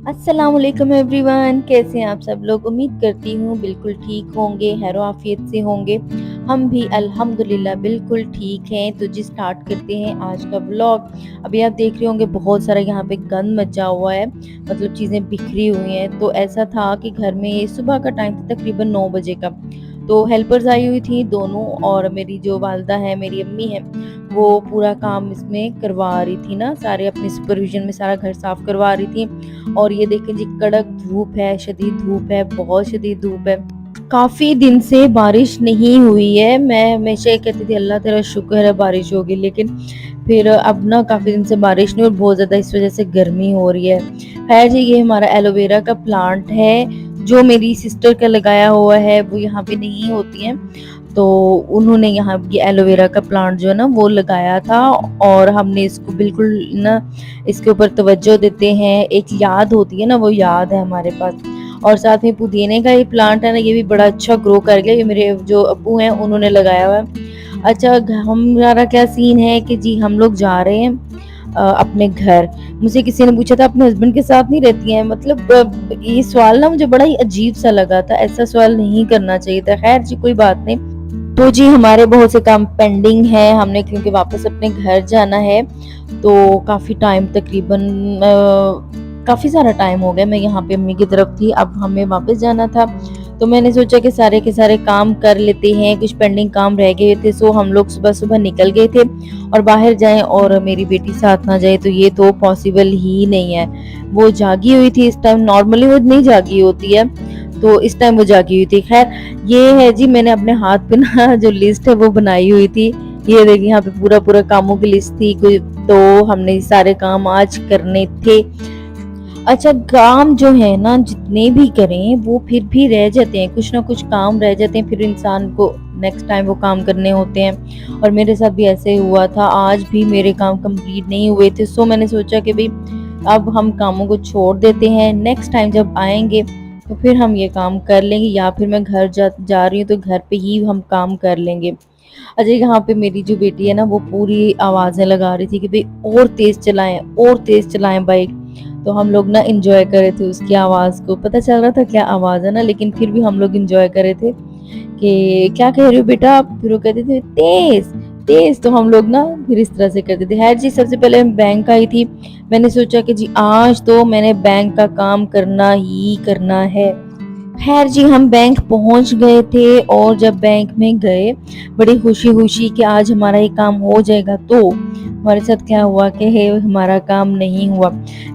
अस्सलाम वालेकुम एवरीवन, कैसे हैं आप सब लोग। उम्मीद करती हूँ बिल्कुल ठीक होंगे, खैरो आफियत से होंगे। हम भी अल्हम्दुलिल्लाह बिल्कुल ठीक हैं। तो जी स्टार्ट करते हैं आज का व्लॉग। अभी आप देख रहे होंगे बहुत सारा यहाँ पे गंद मचा हुआ है, मतलब चीज़ें बिखरी हुई हैं। तो ऐसा था कि घर में सुबह का टाइम था, तकरीबन 9 बजे का। तो हेल्पर्स आई हुई थी दोनों, और मेरी जो वालदा है, मेरी अम्मी है, वो पूरा काम इसमें करवा रही थी ना, सारे अपने सुपरविजन में सारा घर साफ करवा रही थी। और ये देखें जी, कड़क धूप है, शदीद धूप है, बहुत शदीद धूप है। काफी दिन से बारिश नहीं हुई है। मैं हमेशा ये कहती थी अल्लाह तेरा शुक्र है बारिश होगी, लेकिन फिर अब ना काफी दिन से बारिश नहीं, और बहुत ज्यादा इस वजह से गर्मी हो रही है। खैर जी, ये हमारा एलोवेरा का प्लांट है जो मेरी सिस्टर का लगाया हुआ है। वो यहाँ पे नहीं होती है, तो उन्होंने यहाँ ये एलोवेरा का प्लांट जो है ना वो लगाया था। और हमने इसको बिल्कुल ना इसके ऊपर तवज्जो देते हैं, एक याद होती है ना, वो याद है हमारे पास। और साथ में पुदीने का ये प्लांट है ना, ये भी बड़ा अच्छा ग्रो कर गया। ये मेरे जो अब्बू हैं उन्होंने लगाया हुआ है। अच्छा, हमारा क्या सीन है कि जी हम लोग जा रहे हैं अपने घर। मुझे किसी ने पूछा था अपने हस्बैंड के साथ नहीं रहती हैं, मतलब ये सवाल ना मुझे बड़ा ही अजीब सा लगा था। ऐसा सवाल नहीं करना चाहिए था। खैर जी, कोई बात नहीं। तो जी हमारे बहुत से काम पेंडिंग है, हमने क्योंकि वापस अपने घर जाना है। तो काफ़ी टाइम, तकरीबन काफ़ी सारा टाइम हो गया मैं यहाँ पे अम्मी की तरफ थी, अब हमें वापस जाना था। तो मैंने सोचा कि सारे के सारे काम कर लेते हैं, कुछ पेंडिंग काम रह गए थे। सो हम लोग सुबह सुबह निकल गए थे, और बाहर जाएं और मेरी बेटी साथ ना जाए तो ये तो पॉसिबल ही नहीं है। वो जागी हुई थी इस टाइम, नॉर्मली वो नहीं जागी होती है, तो इस टाइम वो जागी हुई थी। खैर, ये है जी, मैंने अपने हाथ पे ना जो लिस्ट है वो बनाई हुई थी। ये देखिए, यहाँ पे पूरा पूरा कामों की लिस्ट थी। तो हमने सारे काम आज करने थे। अच्छा, काम जो है ना जितने भी करें वो फिर भी रह जाते हैं, कुछ ना कुछ काम रह जाते हैं, फिर इंसान को नेक्स्ट टाइम वो काम करने होते हैं। और मेरे साथ भी ऐसे हुआ था, आज भी मेरे काम कंप्लीट नहीं हुए थे। सो मैंने सोचा कि भाई अब हम कामों को छोड़ देते हैं, नेक्स्ट टाइम जब आएंगे तो फिर हम ये काम कर लेंगे, या फिर मैं घर जा रही हूँ तो घर पे ही हम काम कर लेंगे। अजय, यहाँ पे मेरी जो बेटी है ना वो पूरी आवाज़ें लगा रही थी कि भाई और तेज़ चलाएं, और तेज़ चलाएं बाइक। तो हम लोग ना इंजॉय कर रहे थे उसकी आवाज़ को, पता चल रहा था क्या आवाज़ है ना, लेकिन फिर भी हम लोग इंजॉय कर रहे थे कि क्या कह रही हो बेटा आप। फिर वो कहते थे तेज़ तेज़, तो हम लोग ना फिर इस तरह से करते थे। खैर जी, सबसे पहले मैं बैंक आई थी। मैंने सोचा कि जी आज तो मैंने बैंक का काम करना ही करना है। खैर जी, हम बैंक पहुंच गए थे, और जब बैंक में गए बड़ी खुशी खुशी कि आज हमारा ये काम हो जाएगा, तो हमारे साथ क्या हुआ कि हमारा काम नहीं हुआ।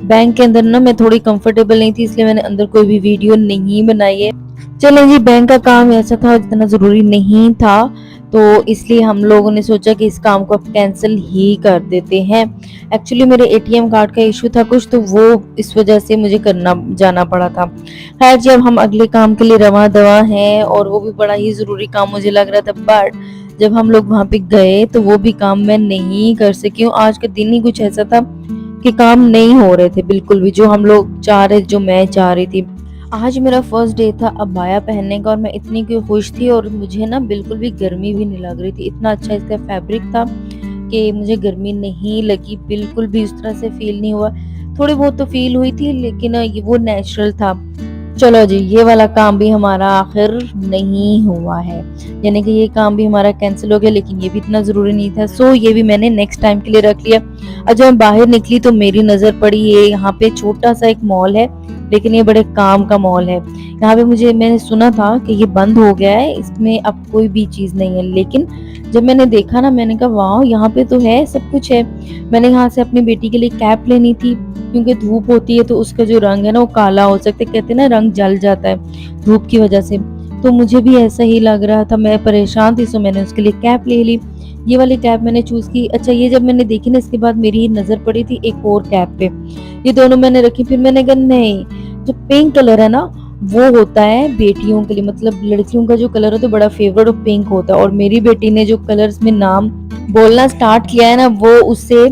बैंक के अंदर ना मैं थोड़ी कंफर्टेबल नहीं थी, इसलिए मैंने अंदर कोई भी वीडियो नहीं बनाई है। चलें जी, बैंक का काम ऐसा था जितना ज़रूरी नहीं था, तो इसलिए हम लोगों ने सोचा कि इस काम को अब कैंसिल ही कर देते हैं। एक्चुअली मेरे एटीएम कार्ड का इशू था कुछ, तो वो इस वजह से मुझे करना जाना पड़ा था। खैर जी, अब हम अगले काम के लिए रवा दवा हैं, और वो भी बड़ा ही ज़रूरी काम मुझे लग रहा था। बट जब हम लोग वहाँ पे गए तो वो भी काम मैं नहीं कर सकी हूँ। आज का दिन ही कुछ ऐसा था कि काम नहीं हो रहे थे बिल्कुल भी, जो हम लोग चाह रहे, जो मैं चाह रही थी। आज मेरा फर्स्ट डे था अबाया पहनने का, और मैं इतनी की खुश थी, और मुझे ना बिल्कुल भी गर्मी भी नहीं लग रही थी। इतना अच्छा इसका फैब्रिक था कि मुझे गर्मी नहीं लगी, बिल्कुल भी उस तरह से फील नहीं हुआ। थोड़ी बहुत तो फील हुई थी, लेकिन ये वो नेचुरल था। चलो जी, ये वाला काम भी हमारा आखिर नहीं हुआ है, यानी कि ये काम भी हमारा कैंसिल हो गया, लेकिन ये भी इतना ज़रूरी नहीं था। सो ये भी मैंने नेक्स्ट टाइम के लिए रख लिया। और जब मैं बाहर निकली तो मेरी नज़र पड़ी, ये यहाँ पे छोटा सा एक मॉल है, लेकिन ये बड़े काम का मॉल है। यहाँ पे मैंने सुना था कि ये बंद हो गया है, इसमें अब कोई भी चीज़ नहीं है। लेकिन जब मैंने देखा ना, मैंने कहा वाह, यहाँ पे तो है, सब कुछ है। मैंने यहाँ से अपनी बेटी के लिए कैप लेनी थी, क्योंकि धूप होती है तो उसका जो रंग है ना वो काला हो सकता है, कहते हैं ना रंग जल जाता है धूप की वजह से। तो मुझे भी ऐसा ही लग रहा था, मैं परेशान थी, सो मैंने उसके लिए कैप ले ली। ये वाली कैप मैंने चूज की। अच्छा, ये जब मैंने देखी ना, इसके बाद मेरी नजर पड़ी थी एक और कैप पे। ये दोनों मैंने रखी, फिर मैंने कहा नहीं, जो पिंक कलर है ना वो होता है बेटियों के लिए, मतलब लड़कियों का जो कलर होता है बड़ा फेवरेट और पिंक होता है। और मेरी बेटी ने जो कलर्स में नाम बोलना स्टार्ट किया है ना, वो उससे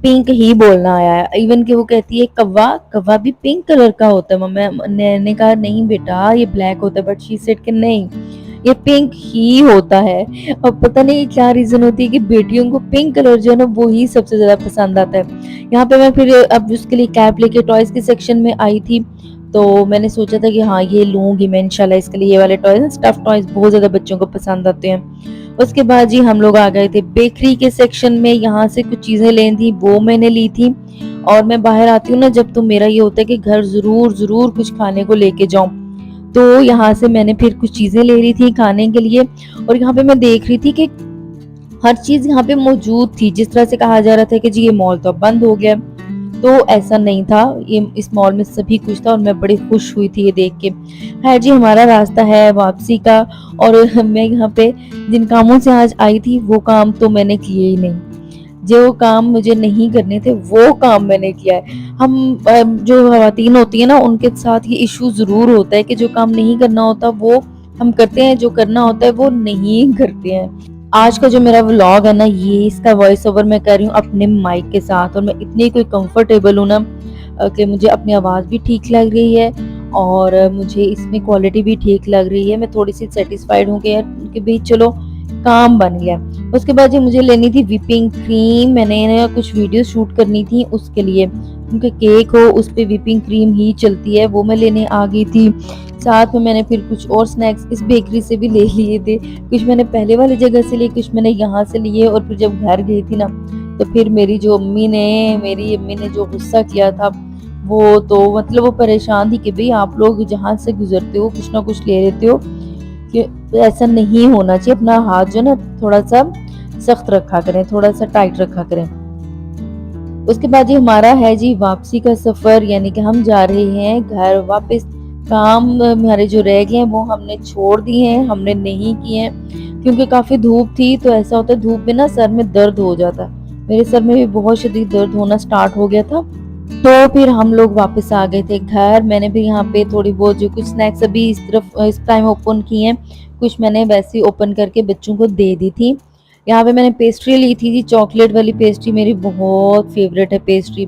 पिंक ही बोलना आया है। इवन कि वो कहती है कव्वा, कव्वा भी पिंक कलर का होता है मम्मा। मैंने कहा नहीं बेटा, ये ब्लैक होता है, बट शी सेड कि नहीं, ये पिंक ही होता है। अब पता नहीं क्या रीज़न होती है कि बेटियों को पिंक कलर जो है ना वो ही सबसे ज़्यादा पसंद आता है। यहाँ पे मैं फिर अब उसके लिए कैप लेके टॉयज़ के सेक्शन में आई थी, तो मैंने सोचा था कि हाँ, ये लूँगी मैं इंशाल्लाह इसके लिए। ये वाले टॉयज़ ना स्टफ़ टॉयज़ बहुत ज़्यादा बच्चों को पसंद आते हैं। उसके बाद जी हम लोग आ गए थे बेकरी के सेक्शन में, यहाँ से कुछ चीज़ें लेनी थी वो मैंने ली थी। और मैं बाहर आती हूँ ना जब, तो मेरा ये होता है कि घर ज़रूर कुछ खाने को लेके जाऊँ। तो यहाँ से मैंने फिर कुछ चीज़ें ले ली थी खाने के लिए, और यहाँ पे मैं देख रही थी कि हर चीज़ यहाँ पे मौजूद थी। जिस तरह से कहा जा रहा था कि जी ये मॉल तो अब बंद हो गया, तो ऐसा नहीं था। ये इस मॉल में सभी कुछ था और मैं बड़ी खुश हुई थी ये देख के। खैर जी हमारा रास्ता है वापसी का, और मैं यहाँ पे जिन कामों से आज आई थी वो काम तो मैंने किए ही नहीं। जो काम मुझे नहीं करने थे वो काम मैंने किया है। हम जो ख़वातीन होती हैं ना उनके साथ ये इश्यू ज़रूर होता है कि जो काम नहीं करना होता वो हम करते हैं, जो करना होता है वो नहीं करते हैं। आज का जो मेरा व्लॉग है ना, ये इसका वॉइस ओवर मैं कर रही हूँ अपने माइक के साथ, और मैं इतनी कोई कंफर्टेबल हूँ ना कि मुझे अपनी आवाज़ भी ठीक लग रही है, और मुझे इसमें क्वालिटी भी ठीक लग रही है। मैं थोड़ी-सी सैटिस्फाइड हूँ कि यार कि भई चलो काम बन गया। उसके बाद जी मुझे लेनी थी व्हिपिंग क्रीम। मैंने ना कुछ वीडियो शूट करनी थी उसके लिए, क्योंकि केक हो उस पे व्हिपिंग क्रीम ही चलती है, वो मैं लेने आ गई थी। साथ में मैंने फिर कुछ और स्नैक्स इस बेकरी से भी ले लिए थे। कुछ मैंने पहले वाली जगह से लिए, कुछ मैंने यहाँ से लिए, और फिर जब घर गई थी ना, तो फिर मेरी अम्मी ने जो गुस्सा किया था, वो तो मतलब वो परेशान थी कि भई आप लोग जहाँ से गुज़रते हो कुछ ना कुछ ले लेते हो, कि ऐसा नहीं होना चाहिए। अपना हाथ जो है ना थोड़ा-सा सख्त रखा करें, थोड़ा-सा टाइट रखा करें। उसके बाद जी हमारा है जी वापसी का सफ़र, यानी कि हम जा रहे हैं घर वापस। काम हमारे जो रह गए हैं वो हमने छोड़ दिए हैं, हमने नहीं किए हैं, क्योंकि काफ़ी धूप थी। तो ऐसा होता है धूप में ना सर में दर्द हो जाता है। मेरे सर में भी बहुत शदीद दर्द होना स्टार्ट हो गया था। तो फिर हम लोग वापस आ गए थे घर। मैंने भी यहाँ पे थोड़ी बहुत जो कुछ स्नैक्स अभी इस टाइम ओपन किए हैं, कुछ मैंने वैसे ही ओपन करके बच्चों को दे दी थी। यहाँ पे मैंने पेस्ट्री ली थी जी, चॉकलेट वाली पेस्ट्री मेरी बहुत फेवरेट है पेस्ट्री।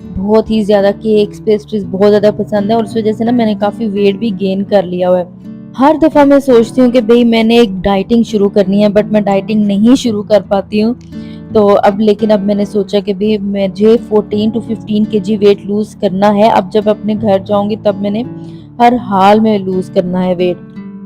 बहुत ही ज़्यादा केक्स, पेस्ट्रीज़ बहुत ज़्यादा पसंद है, और इस वज़ह से ना मैंने काफ़ी वेट भी गेन कर लिया हुआ है। हर दफ़ा मैं सोचती हूँ कि भई मैंने एक डाइटिंग शुरू करनी है, बट मैं डाइटिंग नहीं शुरू कर पाती हूँ। तो अब मैंने सोचा कि भई मुझे 14 टू 15 केजी वेट लूज़ करना है। अब जब अपने घर जाऊँगी तब मैंने हर हाल में लूज़ करना है वेट।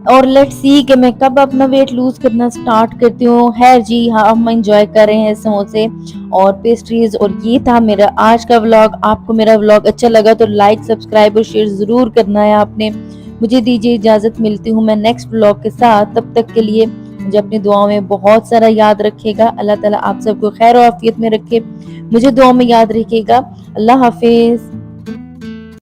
और लेट्स सी कि मैं कब अपना वेट लूज़ करना स्टार्ट करती हूँ। खैर जी हाँ, हम एन्जॉय कर रहे हैं समोसे और पेस्ट्रीज़, और ये था मेरा आज का व्लॉग। आपको मेरा व्लॉग अच्छा लगा तो लाइक, सब्सक्राइब और शेयर ज़रूर करना है आपने। मुझे दीजिए इजाज़त, मिलती हूँ मैं नेक्स्ट व्लॉग के साथ। तब तक के लिए मुझे अपनी दुआओं में बहुत सारा याद रखिएगा। अल्लाह ताला आप सबको खैर और आफियत में रखे। मुझे दुआओं में याद रखिएगा। अल्लाह हाफ़िज़।